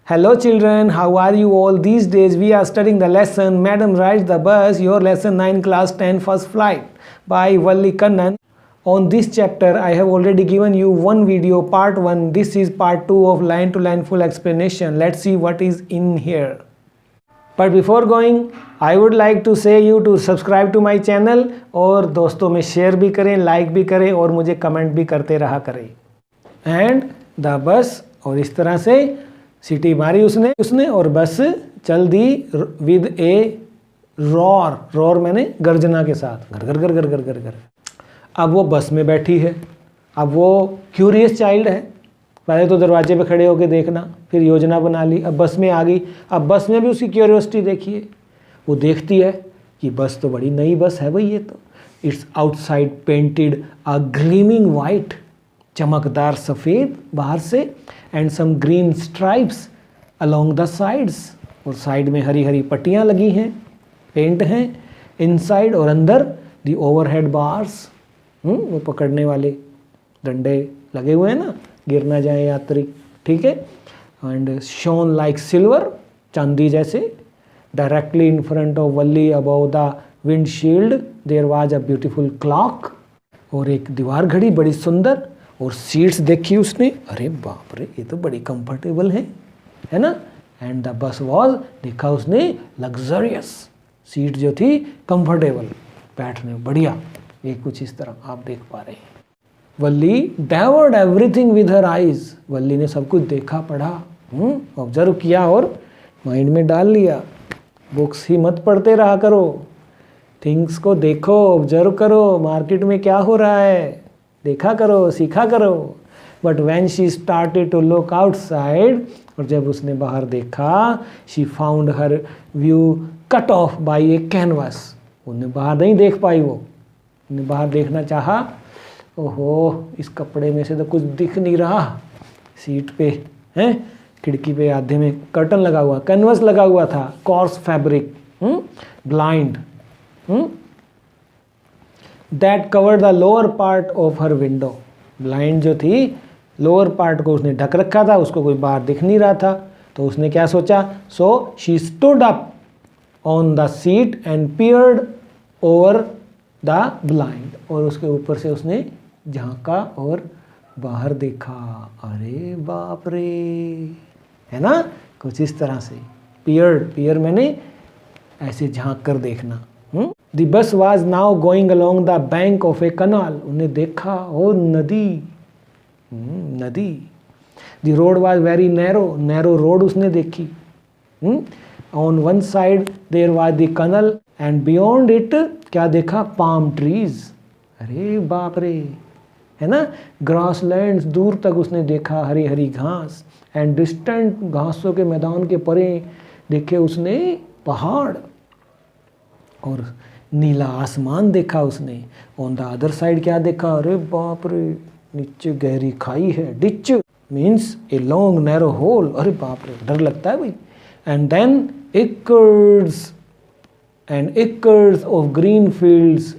Hello children, how are you all? These days we are studying the lesson Madam Rides the Bus, your lesson 9 class 10 first flight by Valli Kannan. On this chapter I have already given you one video, part 1. This is part 2 of line to line full explanation. Let's see what is in here. But before going, I would like to say you to subscribe to my channel और दोस्तों में share भी करें, like भी करें और मुझे comment भी करते रहा करें. एंड द बस, और इस तरह से सीटी मारी उसने और बस चल दी विद ए रॉर मैंने गर्जना के साथ, घर घर घर घर घर घर घर. अब वो बस में बैठी है. अब वो क्यूरियस चाइल्ड है. पहले तो दरवाजे पे खड़े होके देखना, फिर योजना बना ली, अब बस में आ गई. अब बस में भी उसकी क्यूरियोसिटी देखिए. वो देखती है कि बस तो बड़ी नई बस है भाई ये तो. It's outside painted a gleaming white, चमकदार सफ़ेद बाहर से, and some green stripes along the sides, और साइड में हरी हरी पट्टियाँ लगी हैं, पेंट हैं. इनसाइड और अंदर दी ओवरहेड बार्स, वो पकड़ने वाले डंडे लगे हुए हैं ना, गिर ना जाए यात्री, ठीक है. एंड शोन लाइक सिल्वर, चांदी जैसे. Directly in front of Valli above the windshield there was a beautiful clock, और एक दीवार घड़ी बड़ी सुंदर. और सीट्स देखी उसने, अरे बाप रे ये तो बड़ी कंफर्टेबल है ना. एंड द बस वॉज, देखा उसने, लग्जरियस. सीट जो थी कंफर्टेबल, बैठने बढ़िया, ये कुछ इस तरह आप देख पा रहे हैं. वल्ली डेवर्ड एवरीथिंग विद हर आइज, वल्ली ने सब कुछ देखा, पढ़ा, ऑब्जर्व किया और माइंड में डाल लिया. बुक्स ही मत पढ़ते रहा करो, थिंग्स को देखो, ऑब्जर्व करो, मार्केट में क्या हो रहा है देखा करो, सीखा करो. But when she started to look outside, और जब उसने बाहर देखा, she found her view cut off by a canvas. उन्हें बाहर नहीं देख पाई, वो उन्हें बाहर देखना चाहा, ओहो इस कपड़े में से तो कुछ दिख नहीं रहा. सीट पे हैं, खिड़की पे आधे में कर्टन लगा हुआ, कैनवास लगा हुआ था, coarse fabric, blind that covered the lower part of her window. Blind जो थी, लोअर पार्ट को उसने ढक रखा था, उसको कोई बाहर दिख नहीं रहा था. तो उसने क्या सोचा, so she stood up on the seat and peered over the blind, और उसके ऊपर से उसने झांका और बाहर देखा. अरे बाप रे, है ना, कुछ इस तरह से. पियर मैंने ऐसे झांक कर देखना. The bus was now going along the bank of a canal, उन्हें देखा, और नदी. The road was very narrow road उसने देखी. On one side there was the canal and beyond it क्या देखा, पाम ट्रीज. अरे बाप रे, है ना. ग्रास लैंड्स, दूर तक उसने देखा हरी हरी घास. एंड डिस्टेंट, घासों के मैदान के परे देखे उसने पहाड़, और नीला आसमान देखा उसने. ऑन द अदर साइड क्या देखा, अरे बाप रे, नीचे गहरी खाई है. Ditch means a long narrow hole. अरे बाप रे, डर लगता है भाई. And then acres of green fields,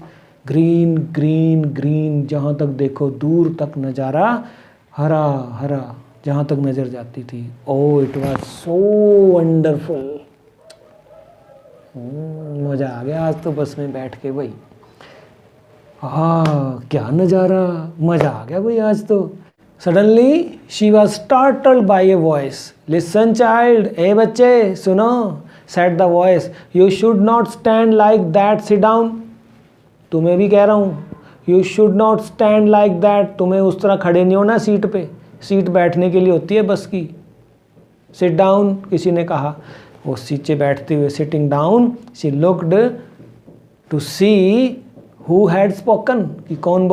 green, जहाँ तक देखो दूर तक नज़ारा हरा हरा, जहाँ तक नज़र जाती थी. ओ इट वाज सो वंडरफुल. मज़ा आ गया आज तो बस में बैठ के भाई. क्या नज़ारा, मज़ा आ गया भाई आज तो. Suddenly she was startled by a voice. Listen child, ए बच्चे सुनो, said the voice, you should not stand like that, sit down. तुम्हें भी कह रहा हूँ, you should not stand like that, तुम्हें उस तरह खड़े नहीं होना सीट पे. सीट बैठने के लिए होती है बस की. सिट डाउन किसी ने कहा. वो सीटे बैठते हुए, sitting down, she looked to see who had spoken, कि कौन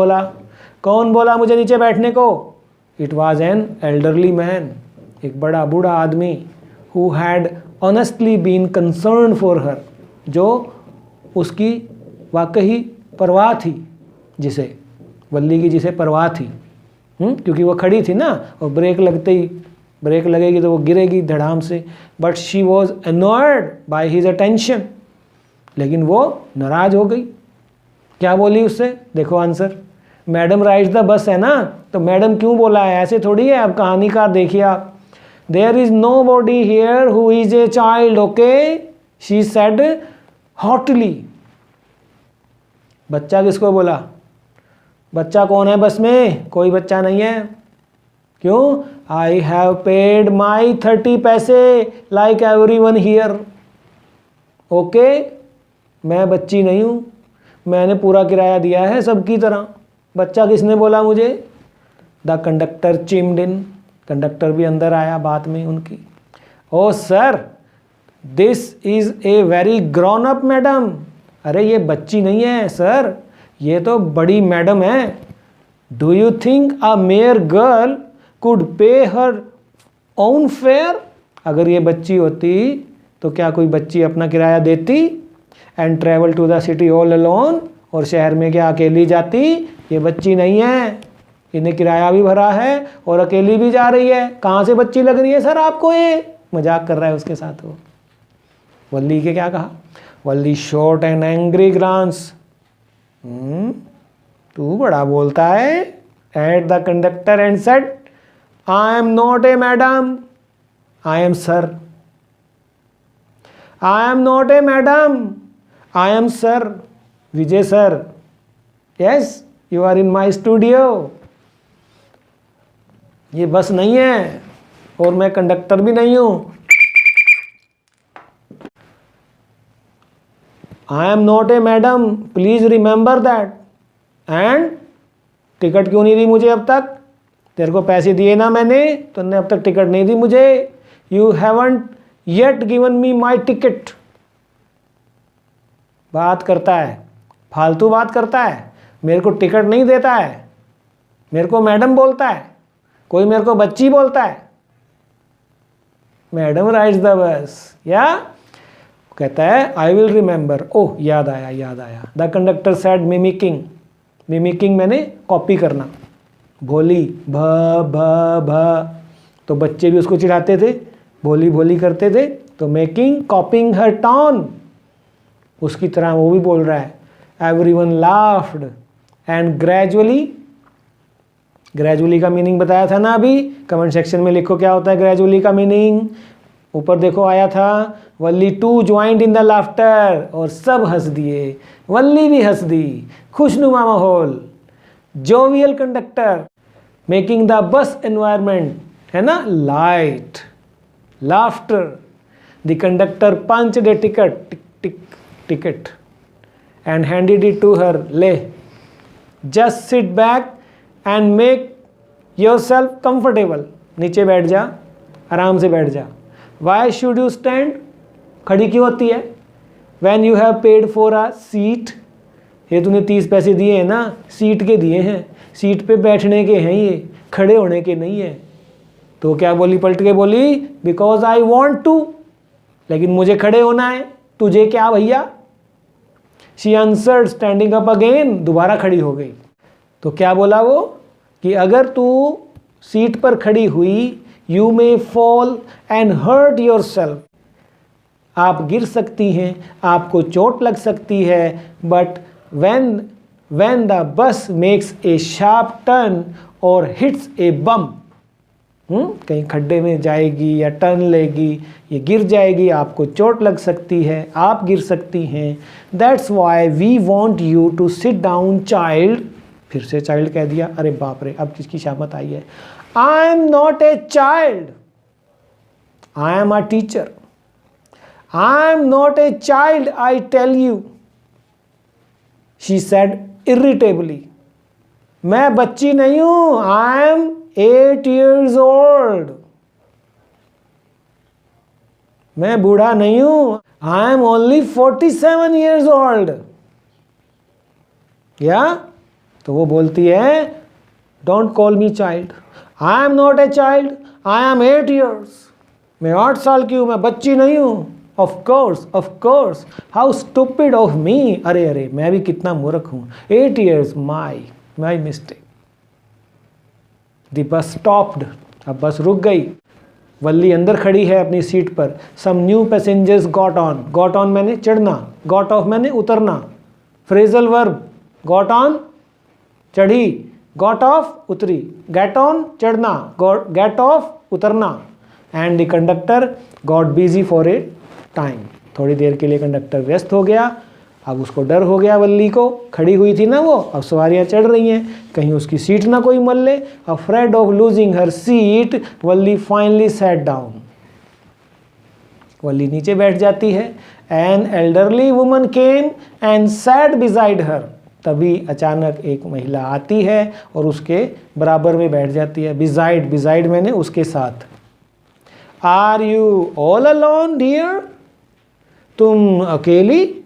बोला मुझे नीचे बैठने को. It was an elderly man, एक बड़ा बूढ़ा आदमी. Who had honestly been concern for her, जो उसकी वाकई परवाह थी, जिसे वल्ली की जिसे परवाह थी. क्योंकि वो खड़ी थी ना, और ब्रेक लगेगी तो वो गिरेगी धड़ाम से. But she was annoyed by his attention, लेकिन वो नाराज हो गई. क्या बोली उससे, देखो answer. Madam rides the bus है ना, तो मैडम क्यों बोला है, ऐसे थोड़ी है. अब कहानीकार देखिए आप, there is nobody here who is a child, okay, she said hotly. बच्चा किसको बोला? बच्चा कौन है बस में? कोई बच्चा नहीं है। क्यों? आई हैव पेड माई 30 पैसे लाइक एवरीवन हियर, ओके, मैं बच्ची नहीं हूँ, मैंने पूरा किराया दिया है सबकी तरह। बच्चा किसने बोला मुझे? The conductor chimed in, conductor भी अंदर आया बात में उनकी। Oh sir, this is a very grown up madam. अरे ये बच्ची नहीं है सर, ये तो बड़ी मैडम है। Do you think a mayor girl could पे हर ओन फेयर? अगर ये बच्ची होती तो क्या कोई बच्ची अपना किराया देती? And travel to the city all alone, और शहर में क्या अकेली जाती? ये बच्ची नहीं है, इन्हें किराया भी भरा है और अकेली भी जा रही है। कहाँ से बच्ची लग रही है सर आपको? ये मजाक कर रहा है उसके साथ वो। वल्ली के क्या कहा? Valli shot an angry glance, तू बड़ा बोलता है, at the conductor and said I am not a madam, I am sir. I am not a madam, I am sir. Vijay sir, yes you are in my studio. ये बस नहीं है और मैं कंडक्टर भी नहीं हूं। आई am not a madam, please remember that. And ticket क्यों नहीं दी मुझे अब तक? तेरे को पैसे दिए ना मैंने, तुमने अब तक टिकट नहीं दी मुझे। You haven't yet given me my ticket. बात करता है, फालतू बात करता है, मेरे को टिकट नहीं देता है, मेरे को मैडम बोलता है, कोई मेरे को बच्ची बोलता है। मैडम राइड्स द बस, या कहता है आई विल रिमेंबर। ओह याद आया, याद आया। The conductor said mimicking, mimicking मैंने कॉपी करना। भोली भ भ भ, तो बच्चे भी उसको चिढ़ाते थे, भोली भोली करते थे, तो मेकिंग कॉपिंग हर टोन, उसकी तरह वो भी बोल रहा है। Everyone laughed and gradually, gradually का मीनिंग बताया था ना अभी, कमेंट सेक्शन में लिखो क्या होता है ग्रेजुअली का मीनिंग। ऊपर देखो आया था, Valli too joined in the laughter, और सब हंस दिए, वल्ली भी हंस दी। खुशनुमा माहौल, jovial conductor, making the bus environment, है ना, light, laughter. The conductor punched a ticket, tick tick ticket, and handed it to her. ले, just sit back and make yourself comfortable, नीचे बैठ जा, आराम से बैठ जा। वाई शुड यू स्टैंड, खड़ी क्यों होती है? When you have paid for a seat, ये तूने 30 पैसे दिए हैं ना, सीट के दिए हैं, सीट पे बैठने के हैं, ये खड़े होने के नहीं है। तो क्या बोली, पलट के बोली, बिकॉज आई वॉन्ट टू, लेकिन मुझे खड़े होना है, तुझे क्या भैया? She answered standing up again, दोबारा खड़ी हो गई। तो क्या बोला वो कि अगर तू सीट पर खड़ी हुई, you may fall and hurt your yourself गिर सकती हैं, आपको चोट लग सकती है। But when the bus makes a sharp turn or hits a bump, कहीं खड्डे में जाएगी या टर्न लेगी, ये गिर जाएगी, आपको चोट लग सकती है, आप गिर सकती हैं। That's why we want you to sit down child, फिर से चाइल्ड कह दिया, अरे बाप रे, अब किसकी शामत आई है। I am not a child, I am a teacher. I am not a child, I tell you, she said irritably. मैं बच्ची नहीं हूं, I am 8 years old. मैं बूढ़ा नहीं हूं, I am only 47 years old. या तो वो बोलती है, don't call me child, I am not a child, I am 8 years. मैं 8 साल की हूँ, मैं बच्ची नहीं हूँ। Of course, how stupid of me, अरे अरे मैं भी कितना मूर्ख हूँ। 8 years, my mistake. The bus stopped, अब बस रुक गई। वल्ली अंदर खड़ी है अपनी सीट पर। Some new passengers got on, got on मैंने चढ़ना, गॉट ऑफ मैंने उतरना। फ्रेजल वर्ब, गॉट ऑन चढ़ी, गॉट ऑफ उतरी, गेट ऑन चढ़ना, गेट ऑफ उतरना। And the conductor got busy for a time. थोड़ी देर के लिए कंडक्टर व्यस्त हो गया। अब उसको डर हो गया वल्ली को, खड़ी हुई थी ना वो, अब सवारियां चढ़ रही हैं, कहीं उसकी सीट ना कोई मल ले। Afraid of losing her seat Valli finally sat down. Valli नीचे बैठ जाती है। An elderly woman came and sat beside her. तभी अचानक एक महिला आती है और उसके बराबर में बैठ जाती है। बिसाइड, बिसाइड मैंने उसके साथ। Are you all alone dear? तुम अकेली?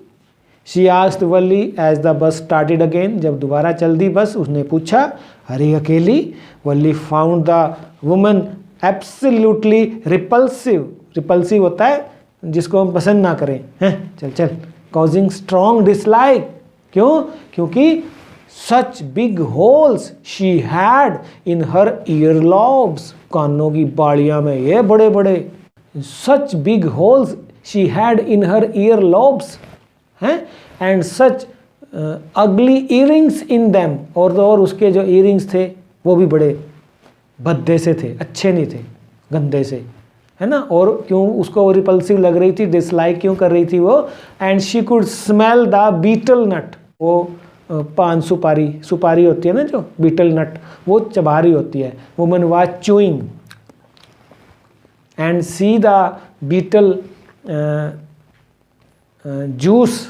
She asked Valli as the bus started again. जब दोबारा चल दी बस, उसने पूछा, अरे अकेली? Valli found the woman absolutely repulsive. Repulsive होता है जिसको हम पसंद ना करें, हैं, चल चल। Causing strong dislike. क्यों? क्योंकि such big holes she had in her year lobes. कानों की बाड़ियां में ये बड़े बड़े। Such big holes she had in her year lobes हैं, एंड सच अगली ईयरिंग्स इन देम। और उसके जो ईयरिंग्स थे वो भी बड़े भद्दे से थे, अच्छे नहीं थे, गंदे से, है ना। और क्यों उसको वो रिपल्सिव लग रही थी, डिसलाइक क्यों कर रही थी वो? And she could smell the betel nut. वो पान सुपारी, सुपारी होती है ना जो बीटल नट, वो चबा रही होती है। Woman was chewing and see the betel juice,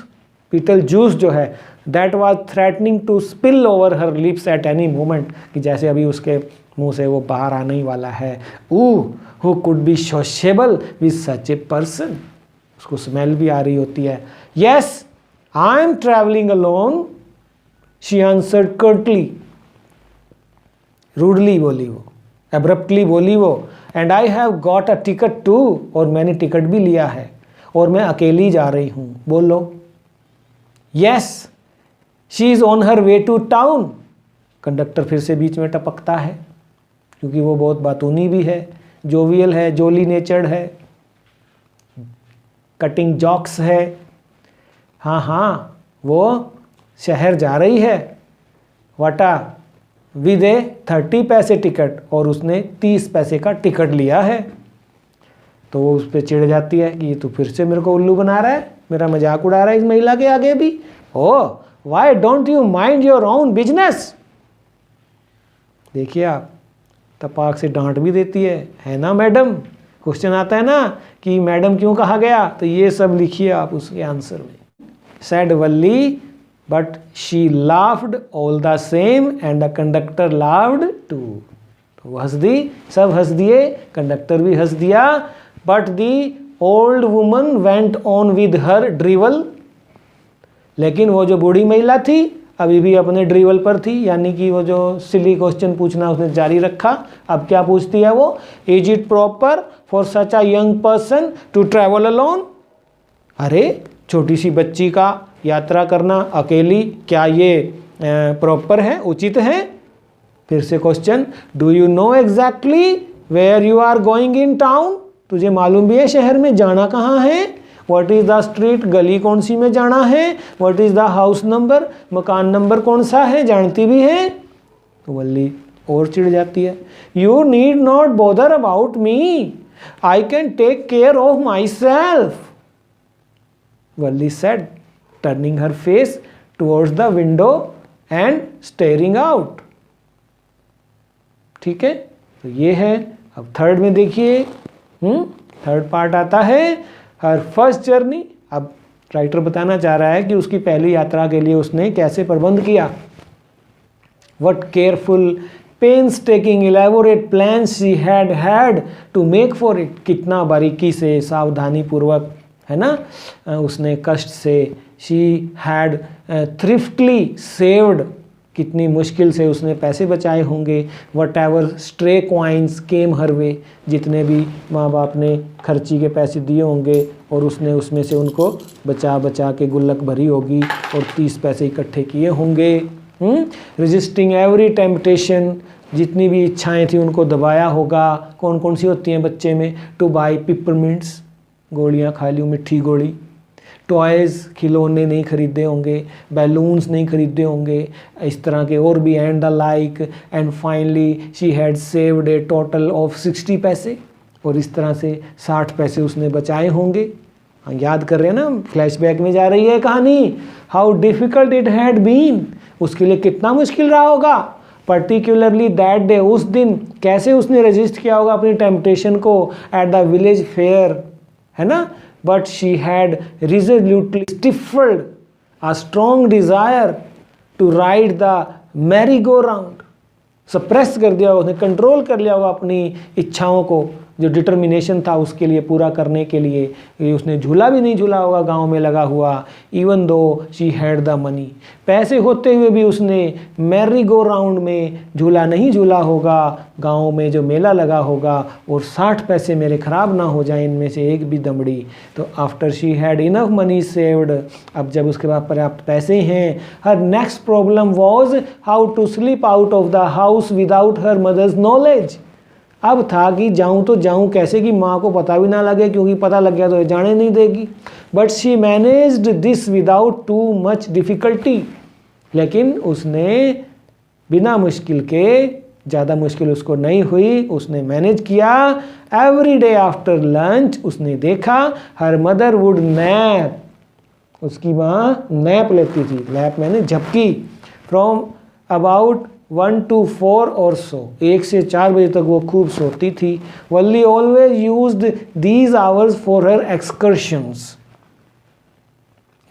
betel juice जो है, that was threatening to spill over her lips at any moment, कि जैसे अभी उसके मुंह से वो बाहर आने ही वाला है। Who could be sociable with such a person. उसको स्मेल भी आ रही होती है। Yes I am travelling alone, she answered curtly. Rudely बोली वो, एब्रप्टली बोली वो। And I have got a ticket too, और मैंने टिकट भी लिया है, और मैं अकेली जा रही हूँ। बोलो। Yes she is on her way to town. Conductor फिर से बीच में टपकता है, क्योंकि वो बहुत बातूनी भी है, जोवियल है, जोली नेचर्ड है, कटिंग जॉक्स है। हाँ हाँ, वो शहर जा रही है। वाटा विद ए 30 पैसे टिकट, और उसने 30 पैसे का टिकट लिया है। तो वो उस पर चिढ़ जाती है कि ये तो फिर से मेरे को उल्लू बना रहा है, मेरा मजाक उड़ा रहा है इस महिला के आगे भी। Oh why don't you mind your own business. देखिए आप, तपाक से डांट भी देती है ना मैडम। क्वेश्चन आता है ना कि मैडम क्यों कहा गया, तो ये सब लिखिए आप उसके आंसर में। Said Valli but she laughed all the same and the conductor laughed too. तो वो हंस दी, सब हंस दिए, कंडक्टर भी हंस दिया। But the old woman went on with her drivel. लेकिन वो जो बूढ़ी महिला थी अभी भी अपने ड्रिवल पर थी, यानी कि वो जो सिली क्वेश्चन पूछना उसने जारी रखा। अब क्या पूछती है वो? Is it proper for such a young person to travel alone? अरे छोटी सी बच्ची का यात्रा करना अकेली, क्या ये प्रॉपर है, उचित है? फिर से question, do you know exactly where you are going in town? तुझे मालूम भी है शहर में जाना कहाँ है? व्हाट इज़ द स्ट्रीट, गली कौन सी में जाना है? What is the house number, मकान नंबर कौन सा है, जानती भी है? तो वल्ली और चिढ़ जाती है। You need not bother about me, I can take care of my Valli said, turning her face towards the window and staring out. ठीक है, तो ये है। अब थर्ड में देखिए, थर्ड पार्ट आता है हर फर्स्ट जर्नी। अब राइटर बताना चाह रहा है कि उसकी पहली यात्रा के लिए उसने कैसे प्रबंध किया। What careful painstaking elaborate plan she had to make for it. कितना बारीकी से, सावधानी पूर्वक, है ना, उसने कष्ट से, शी हैड थ्रिफ्टली सेव्ड, कितनी मुश्किल से उसने पैसे बचाए होंगे। वट एवर स्ट्रे क्वाइंस केम हर वे, जितने भी माँ बाप ने खर्ची के पैसे दिए होंगे और उसने उसमें से उनको बचा बचा के गुल्लक भरी होगी और 30 पैसे इकट्ठे किए होंगे। रजिस्टिंग एवरी टेम्पटेशन, जितनी भी इच्छाएं थी उनको दबाया होगा। कौन कौन सी होती हैं बच्चे में? टू बाई पिपरमिंट्स, गोलियाँ खा ली, मिठी गोली। टॉयज़, खिलौने नहीं खरीदे होंगे, बैलून्स नहीं खरीदे होंगे, इस तरह के और भी, and the like. And finally she had saved A total of 60 पैसे। और इस तरह से 60 पैसे उसने बचाए होंगे। याद कर रहे हैं ना, फ्लैशबैक में जा रही है कहानी। How difficult it had been, उसके लिए कितना मुश्किल रहा होगा। पर्टिकुलरली दैट डे, उस दिन कैसे उसने रजिस्ट किया होगा अपनी टेम्पटेशन को एट द विलेज फेयर, है ना। But she had resolutely stifled a strong desire to ride the merry go round. Suppress कर दिया होगा उसने, कंट्रोल कर लिया होगा अपनी इच्छाओं को, जो डिटर्मिनेशन था उसके लिए पूरा करने के लिए। ये उसने झूला भी नहीं झूला होगा गांव में लगा हुआ, even though she had the money, पैसे होते हुए भी उसने मैरी गो राउंड में झूला नहीं झूला होगा गांव में जो मेला लगा होगा, और 60 पैसे मेरे ख़राब ना हो जाए इनमें से एक भी दमड़ी। तो after she had enough money saved, अब जब उसके पास पर्याप्त पैसे हैं, her next problem was how to slip out of the house without her mother's knowledge. अब था कि जाऊं तो जाऊं कैसे कि माँ को पता भी ना लगे, क्योंकि पता लग गया तो ये जाने नहीं देगी। But she managed this without too much difficulty, लेकिन उसने बिना मुश्किल के, ज़्यादा मुश्किल उसको नहीं हुई, उसने मैनेज किया। एवरी डे आफ्टर लंच उसने देखा हर मदर वुड नैप, उसकी माँ नैप लेती थी, नैप मैंने झपकी, फ्रॉम अबाउट 1 to 4 और सो, 1 से 4 बजे तक वो खूब सोती थी। Valli always used these hours for her excursions.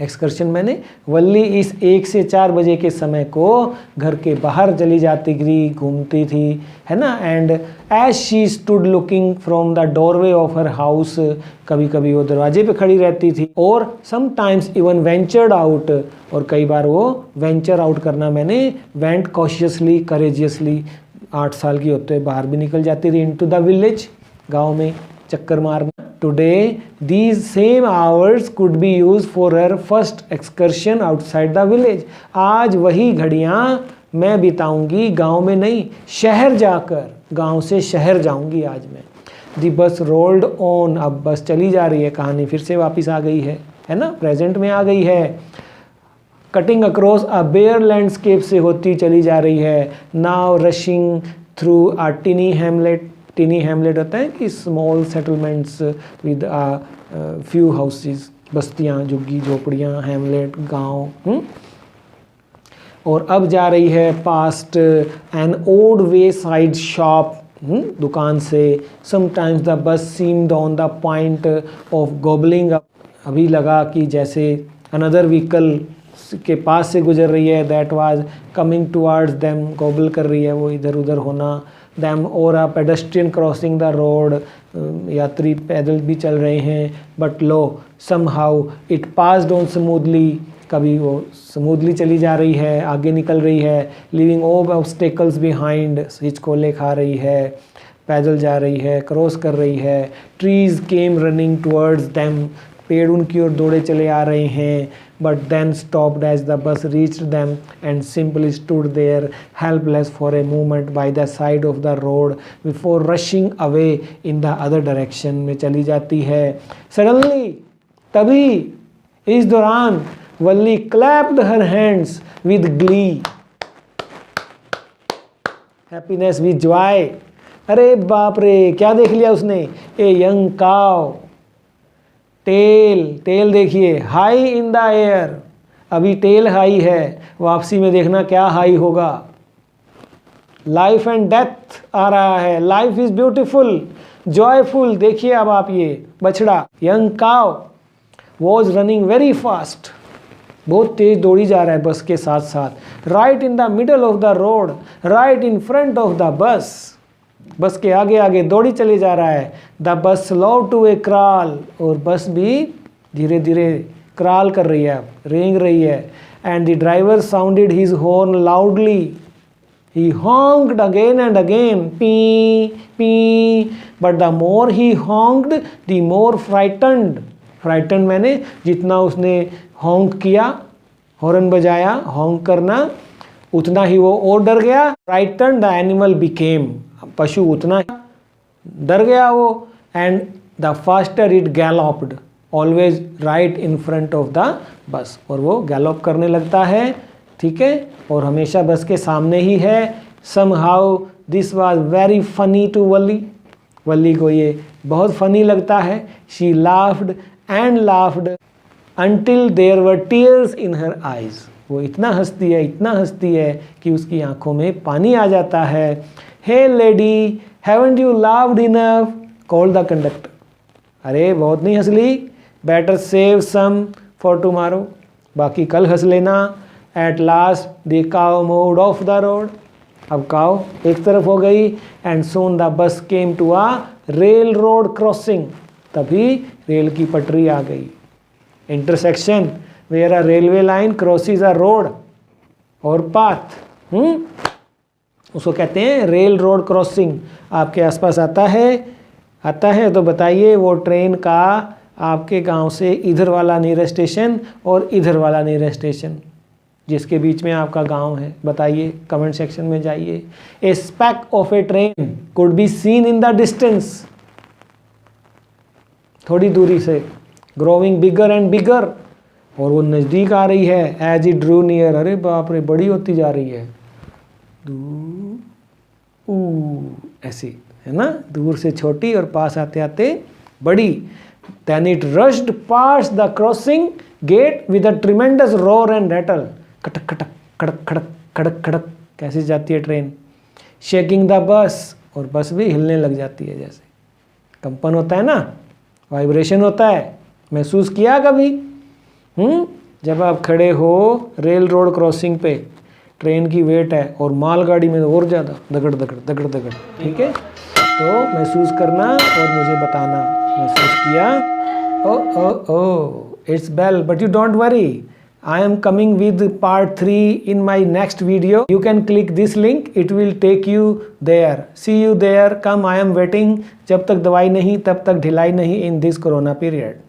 Excursion मैंने वल्ली इस 1 से 4 बजे के समय को घर के बाहर चली जाती थी, घूमती थी, है ना। And as she stood looking from the doorway of her house, कभी कभी वो दरवाजे पे खड़ी रहती थी, और समटाइम्स इवन वेंचर्ड आउट, और कई बार वो वेंचर आउट करना मैंने वेंट कॉशियसली, करेजियसली, 8 साल की होते हुए बाहर भी निकल जाती थी इनटू द विलेज, गाँव में चक्कर मारना। Today, these same hours could be used for her first excursion outside the village. आज वही घड़ियाँ मैं बिताऊंगी गांव में नहीं, शहर जाकर, गांव से शहर जाऊंगी आज मैं। The bus rolled on, अब बस चली जा रही है, कहानी फिर से वापस आ गई है ना, प्रेजेंट में आ गई है। Cutting across a bare landscape से होती चली जा रही है। Now rushing through a tiny hamlet, tiny hamlet होता है कि small settlements with few houses, बस्तियाँ, झुग्गी झोपड़ियाँ, हैमलेट, गांव। और अब जा रही है past an old wayside shop, दुकान से। Sometimes the bus seemed on the point of gobbling up, अभी लगा कि जैसे अनदर व्हीकल के पास से गुजर रही है, that was coming towards them, gobble कर रही है वो, इधर उधर होना। दैम और a pedestrian crossing the road, यात्री पैदल भी चल रहे हैं। But lo somehow it passed on smoothly, कभी वो स्मूथली चली जा रही है, आगे निकल रही है। लिविंग ऑल ऑब्स्टेकल्स बिहाइंड, हिचकोले खा रही है, पैदल जा रही है, क्रॉस कर रही है। Trees came running towards them, पेड़ उनकी ओर दौड़े चले आ रहे हैं। But then stopped as the bus reached them and simply stood there helpless for a moment by the side of the road before rushing away in the other direction, में चली जाती है। Suddenly, तभी, इस दौरान, वल्ली clapped her hands with glee, happiness with joy। अरे बाप रे, क्या देख लिया उसने? A young cow, टेल देखिए, हाई इन द एयर, अभी टेल हाई है, वापसी में देखना क्या हाई होगा। लाइफ एंड डेथ आ रहा है, लाइफ इज ब्यूटीफुल, जॉयफुल, देखिए अब आप ये बछड़ा। यंग काव वॉज रनिंग वेरी फास्ट, बहुत तेज दौड़ी जा रहा है बस के साथ साथ। Right in the middle of the road, right in front of the बस, बस के आगे आगे दौड़ी चले जा रहा है। The bus slow to A crawl, और बस भी धीरे धीरे क्रॉल कर रही है, रेंग रही है। And the driver sounded his horn loudly, he honked again and again, पी पी, but the more he honked the more frightened, frightened मैंने जितना उसने हॉन्क किया, हॉर्न बजाया, हॉन्क करना, उतना ही वो और डर गया। फ्राइटन्ड द एनिमल बिकेम, पशु उतना डर गया वो। And the faster it galloped, always right in front of the bus, और वो गैलॉप करने लगता है, ठीक है, और हमेशा बस के सामने ही है। Somehow this was very funny to Valli, Valli को ये बहुत फनी लगता है। She laughed and laughed until there were tears in her eyes. वो इतना हंसती है कि उसकी आंखों में पानी आ जाता है। Hey lady, haven't you laughed enough, call the conductor. अरे बहुत नहीं हंस ली, better save some for tomorrow, बाकी कल हंस लेना। At last the cow moved off the road. अब काउ एक तरफ हो गई। And soon the bus came to a railroad crossing. तभी रेल की पटरी आ गई। Intersection where a railway line crosses a road और पाथ, उसको कहते हैं रेल रोड क्रॉसिंग। आपके आसपास आता है तो बताइए वो ट्रेन का आपके गांव से इधर वाला नियरेस्ट स्टेशन और इधर वाला नियरेस्ट स्टेशन, जिसके बीच में आपका गांव है, बताइए, कमेंट सेक्शन में जाइए। A speck of a train could be seen in the distance, थोड़ी दूरी से, ग्रोइंग बिगर एंड बिगर, और वो नज़दीक आ रही है। एज इट ड्रू नियर, अरे बाप रे बड़ी होती जा रही है, ऐसी है ना, दूर से छोटी और पास आते आते बड़ी। Then it rushed past the crossing gate with a tremendous roar and rattle. खटक खटक खड़क खड़क खड़क खड़क कैसे जाती है ट्रेन। शेकिंग द बस, और बस भी हिलने लग जाती है, जैसे कंपन होता है ना, वाइब्रेशन होता है, महसूस किया कभी? जब आप खड़े हो रेल रोड क्रॉसिंग पे, ट्रेन की वेट है और मालगाड़ी में और ज़्यादा दगड़ दगड़ दगड़ दगड़, ठीक है, तो महसूस करना और मुझे बताना महसूस किया। Oh it's bell, but you don't worry, I am coming with part 3 in my next video. You can click this link, it will take you there. See you there. Come, I am waiting. जब तक दवाई नहीं तब तक ढिलाई नहीं in this corona period.